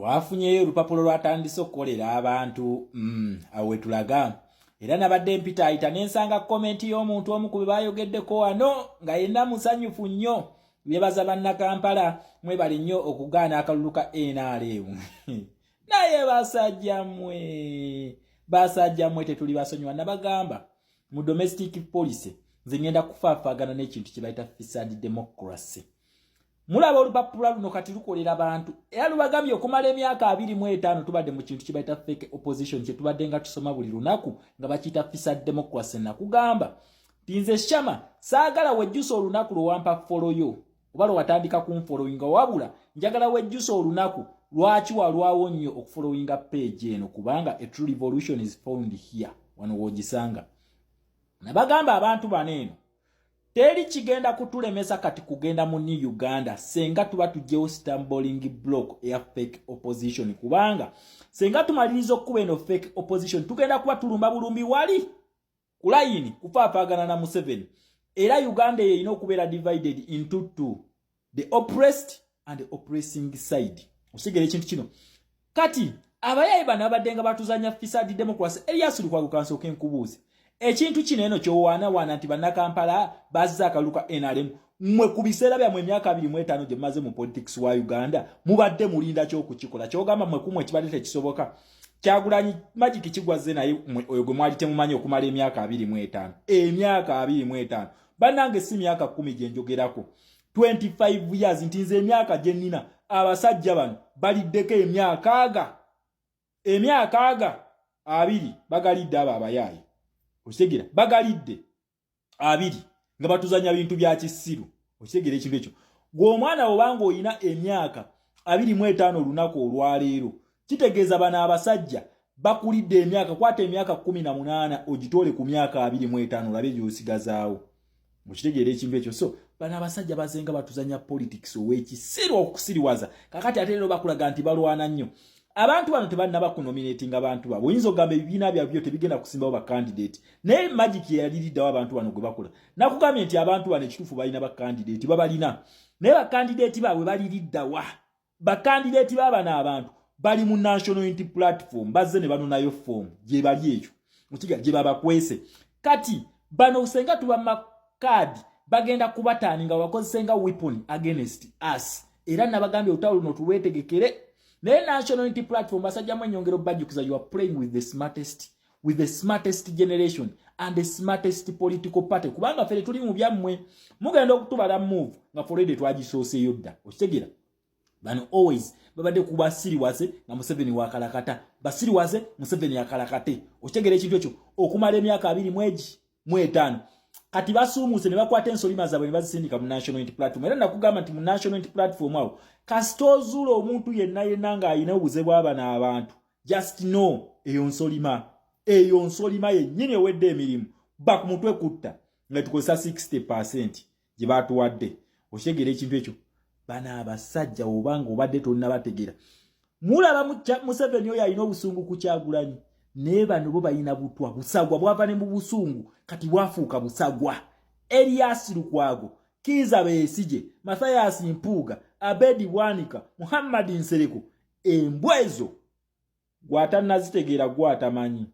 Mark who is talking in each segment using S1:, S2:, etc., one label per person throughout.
S1: twafunyeyo olupapulo lwatandise okukolera abantu awo wetulaga era nabadde mpita ayita nensanga komenti y'omuntu omu ku be bayogeddeko wano nga yenna musanyufu nnyo byebaza bannakampala mwebale nnyo okugaana akalulu ka NRM naye basajja mmwe tetuli basonyiwa nabagamba mu domestic policy nze ngenda kufaafagana n'ekintu kye bayita fisad democracy. Mulaba olupapula luno kati lukolera abantu era lubagambye okumala emyaka 25 tubadde mu kintu kye bayita fake opposition kye tubadde nga tusoma buli lunaku nga bakiyita fisad democracy. Nakugamba tinze shama saagala wejjusa olunaku lwampa follow yo oba lwatandika kumfollowinga wabula njagala wejjusa olunaku lwaki walwawo nnyo okufollowinga page eno kubanga a true revolution is found here wano wogisanga. Nabagamba abantu baneeno teri kigenda kutulemesa kati kugenda mu New Uganda senga tuba tujjewo stumbling block ya fake opposition kubanga senga tumaliriza okuba eno fake opposition tugenda kuba tulumba bulumbi wali kulayini kufaafagana na Museveni era Uganda ye ina okubeera divided into two, the oppressed and the oppressing side. Osigere ekintu kino kati abayayi bano abadde nga batuzanya fisad democracy Elias Lukwago kansooke nkubuuze ekintu kino eno kyowaana nti bannakampala bazza akaluka NRM mmwe ku biseera byammwe emyaka 25 gye mumaze mu politics wa Uganda mubadde mulinda ky'okukikola kyogamba mmwe kumwe kibadde tekisoboka Kyagulanyi Magic kigwaze naye oyo gwe mwali temumanyi okumala emyaka 25 emyaka 25 bannange si myaka 10 gye njogerako 25 years ntinze emyaka gye nnina abasajja bano baliddeko emyaka abiri bagalidde abo abayayi Okitegera bagalidde abiri nga batuzanya bintu bya kisiru. Okitegera ekintu ekyo gw'omwana obanga oyina emyaka 25 olunaku olwaleero kitegeeza bana abasajja bakulidde emyaka kwata emyaka 18 ogitole ku myaka 25 olabe gy'osigazaawo. Okitegera ekintu ekyo so bana abasajja bazenga batuzanya politics ow'ekisiru okusiriwaza kakati ate leero bakulaga nti balwana nnyo. Abantu bano tebalina bakunominating abantu babo. Oyinza ogamba ebibiina byabyo tebigenda kusimbawo ba candidate. Naye Magic yaliriddawo abantu bano gwe bakola. Nakugambye nti abantu bano ekituufu balina ba candidate babalina. Naye ba candidate baabwe baliriddawa. Ba candidate baabana abantu bali mu National Unity Platform bazze ne banonayo form gye bali ekyo. Mutiga gye babakwese. Kati bano usenga tuba makadi bagenda kubataaninga wakozesenga weapon against us. Era nabagambye utawulo no tuwetegekere. The National Unity Platform basajja mwenyongero bajukiza you are playing with the smartest generation and the smartest political party kubanga fere tuli mu byammwe mugenda okutubala move nga forede twagisoose yodda. Okitegera bano always babadde kuba siriwaze na Museveni wakalakata basiriwaze Museveni yakalakate. Okitegera ekintu ekyo okumala emyaka 25 kati basuumuse ne bakwata ensolima zaabwe ne bazisindika mu National Unity Platform. Era nakugamba nti mu National Unity Platform awo kasitozula omuntu yenna nga ayina obuze bw'abana abantu just know eyo nsolima yennyini ewedde emirimu baku mutwe kutta nga tukozesa 60% gye baatuwadde. Okitegera ekintu ekyo bana abasajja obanga obadde tonna bategera mulaba Museveni oyo alina obusungu ku Kyagulanyi naye bano bo balina butwa busagwa bwava ne mu busungu kati bwafuuka busagwa. Elias Lukwago, Kiza Besigye, Mathias Mpuuga, Abedi Bwanika, Muhammad Nsereko embwezo gwatanazitegeera gwatamanyi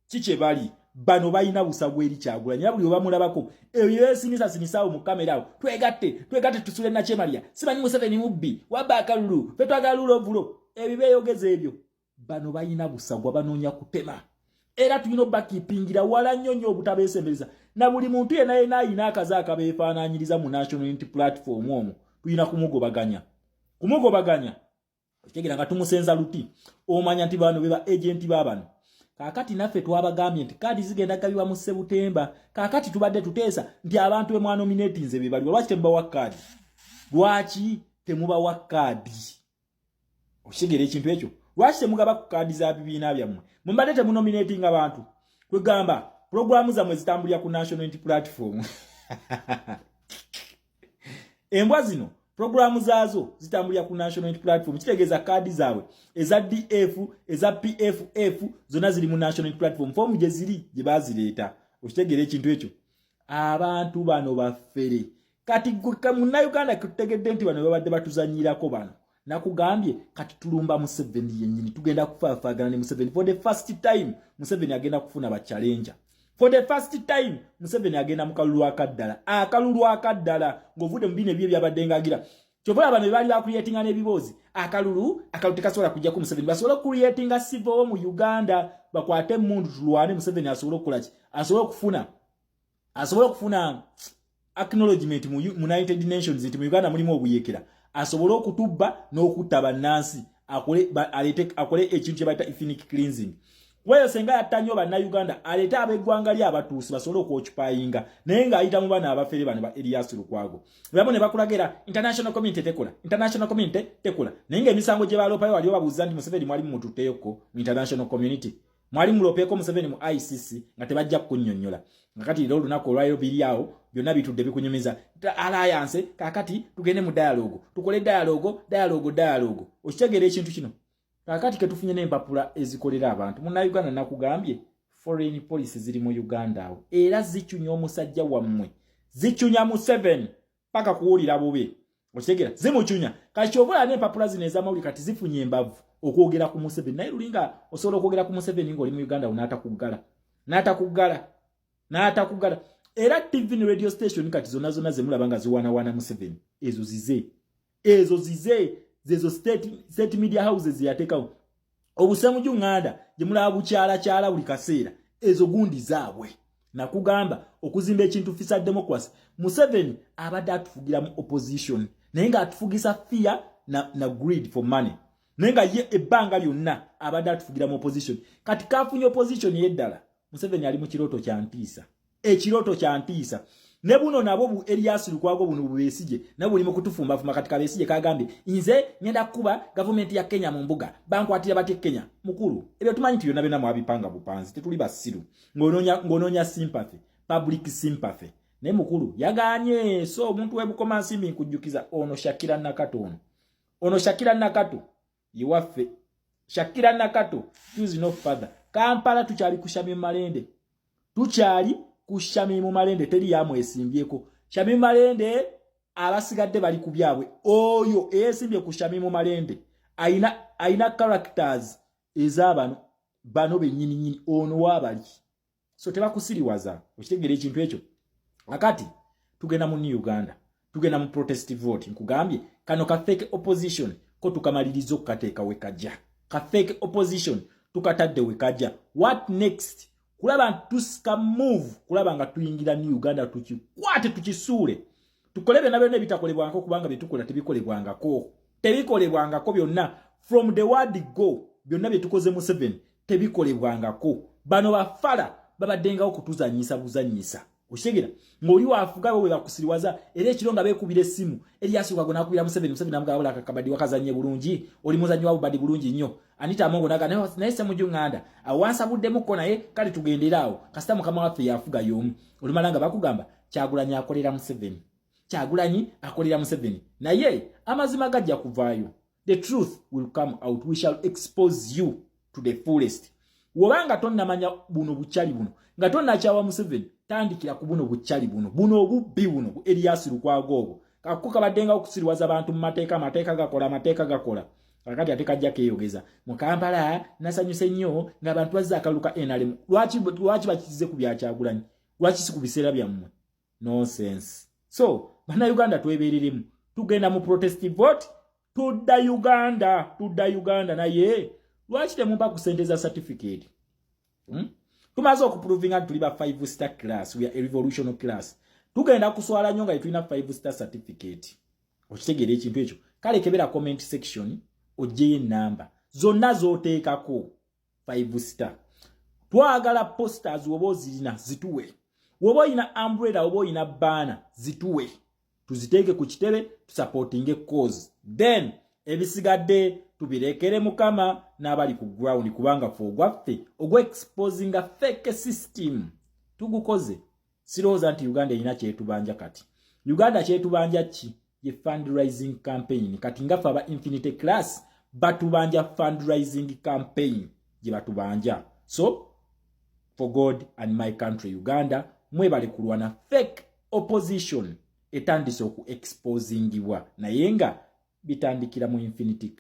S1: kiche bali bano balina busagwa eri Kyagulanyi buli obamulabako eyo yesinisa mu kamera awo twegatte tusule na Chemalia simanyi Museveni mubbi wabba akalulu fetwaga lulo vulo ebibeeyogeza ebyo bano balina busagwa banoonya kutema. Era tulina bakipingira wala nnyonnyo obutabeesembereza na buli muntu yenna ayina akaza akabeefaanaanyiriza mu National Unity Platform omwo tulina kumugobaganya. Okitegera nga tumusenza luti omanya nti bano beba agenti babano. Kakati naffe twabagambye nti kadi zigenda gabiwa mu Sebutemba. Kakati tubadde tuteesa nti abantu bemwanominatinze be bali lwaki temubawa kadi? Lwaki temubawa kadi? Okitegera ekintu ekyo lwaki temugaba ku kadi za bibiina byammwe? Mumbadde temunominating abantu kwegamba programu zammwe zitambulira ku National Unity Platform. Embwa zino programu zaazo zitambulira ku National Unity Platform kitegeeza kadi zaabwe eza DF eza PFF zonna ziri mu National Unity Platform form gye ziri gye bazireeta. Okitegera ekintu ekyo abantu bano baffere kati munnayuganda kutegedde nti bano babadde batuzanyirako bano nakugambye kati tulumba Museveni yennyini tugenda kufaafagana ne Museveni for the first time Museveni agenda kufuna ba challenger for the first time Museveni agenda mu kalulu akaddala ng'ovudde mu bino ebyo byabaddengagira kyova abantu bali bakuliyetinga n'ebibozi akalulu tekasobola kujja ku Museveni basobola okuliyetinga civil mu Uganda bakwate mundu tulwane Museveni asobola okukolaki asobola okufuna acknowledgement mu United Nations nti mu Uganda mulimu obuyekera asobola okutubba n'okutta bannansi akole ekintu kye bayita ethnic cleansing weyo senga yatanyo banna Uganda alete abeggwanga lya abatuusi basobola okwokupayinga naye ng'ayita mu bana abafere bano ba Elias Lukwago bwabo ne bakulagira international community tekola naye ng'emisango gye baloopayo waliwo babuuza nti Museveni mwali mututeyoko mu international community mwali mulopeko Museveni mu ICC nga tebajja kunnyonnyola ngakati lero lunaku olwayo biri awo byonna bitudde bikunyumiza alliance kakati tugende mu dialogue tukole dialogue okitegeera ekintu kino kakati ketufunye n'empapula ezikolera abantu muna Uganda nakugambye foreign policy ziri mu Uganda awo era zichunya omusajja wammwe zichunya Museveni paka kuwulira bube okitegeera zimuchunya kati obola n'empapula zino ez'amawulire kati zifunye embavu okwogera ku Museveni naye lulinga osobola okwogera ku Museveni ng'oli mu Uganda n'atakuggala era TV ne radio station kati zonna zemulaba nga ziwaanawaana Museveni ezo zize zezo state media houses yateekawo obusemu Uganda gye mulaba bukyala buli kaseera ezo gundi zaabwe nakugamba okuzimba ekintu fisa democracy Museveni abadde atufugira mu opposition naye nga atufugisa fear na greed for money naye nga ye ebbanga lyonna abadde atufugira mu opposition kati kafunye opposition yeddala Museveni ali mu kirooto kya ntiisa ne buno nabo bu Elias Lukwago buno bubesije nabo buli mu kutufumba fuma katika besije kagambye nze ngenda kuba government ya Kenya mu mbuga bankwatira bate Kenya mukulu ebyo tumanyi tiyo nabe namwe abipanga bupanzi tetuli basiru ngononya sympathy public sympathy ne mukulu yaganye so omuntu webukoma nsimbi nkujjukiza ono Shakira Nakato yiwaffe Shakira Nakato choose no further Kampala tukyali kushami malende kushami malende teri yamwe esimbyeko shami malende abasigadde bali kubyabwe oyo esimbye kushami malende aina characters ezabano bano benyini ono wabali so tebakusiriwaza okitegere ekintu ekyo akati tugenda mu New Uganda tugenda mu protest vote nkugambye kano ka fake opposition ko tukamalirizo kukateeka wekajja ka fake opposition tukatadde wekajja what next kulaba tusika move kulaba nga tuyingira New Uganda tukikwate tukisuule tukolebe nabyo nebitakolebwangako kubanga bitukola tebikolebwangako byonna from the word go byonna byetukoze mu 7 tebikolebwangako bano bafala babaddengawo kutuzanyisa buzanyisa oshegera ngoli wafuga bwe bakusiriwaza era ekironga bekubira essimu Elias Lukwago nakubira mu 7 namugabula akakabadi wakazanye bulungi oli muzanyi wa bubadi bulungi nnyo Anita Amongo naga naye se mu Uganda awansa buddemu ko naye kali tugenderaawo kasita mukama waffe yafuga yomu olimalanga bakugamba Kyagulanyi akolera mu 7 naye amazima gajja kuvaayo the truth will come out we shall expose you to the fullest wobanga tonnamanya buno bukyali buno nga tonnakyawa mu 7 tandikira ku buno bukyali buno obubbi buno Elias Lukwago obwo kakuka baddenga okusiriwaza abantu mu mateeka gakola kakati ate kajja keeyogeza mu Kampala nasanyuse nnyo ng'abantu bazza akaluka NRM lwaki bakizize ku bya Kyagulanyi lwaki si ku biseera byammwe nonsense so bana Uganda twebereremu tugenda mu protest vote tudda Uganda naye lwaki temumpa ku sente za certificate tumaze okuprovinga tuli ba 5-star class we are a revolutionary class tugenda kuswala nnyo nga tulina 5-star certificate okitegeera ekintu ekyo kale kebera comment section ojeyo namba zonna zooteekako 5-star twagala posters woba ozirina zituwe woba oyina umbrella woba oyina banner zituwe tuziteeke ku kitebe tusupportinge cause then ebisigadde tubirekere mukama n'abali ku ground kubanga fogwaffe ogwexposing a fake system tugukoze sirowooza nti Uganda erina kyetubanja kati Uganda kyetubanja ki ye fundraising campaign kati ngafe aba Infinity Class batubanja fundraising campaign gye batubanja so for God and my country Uganda mwebale kulwana fake opposition etandise oku exposingiwa naye nga bitandikira mu infinitive.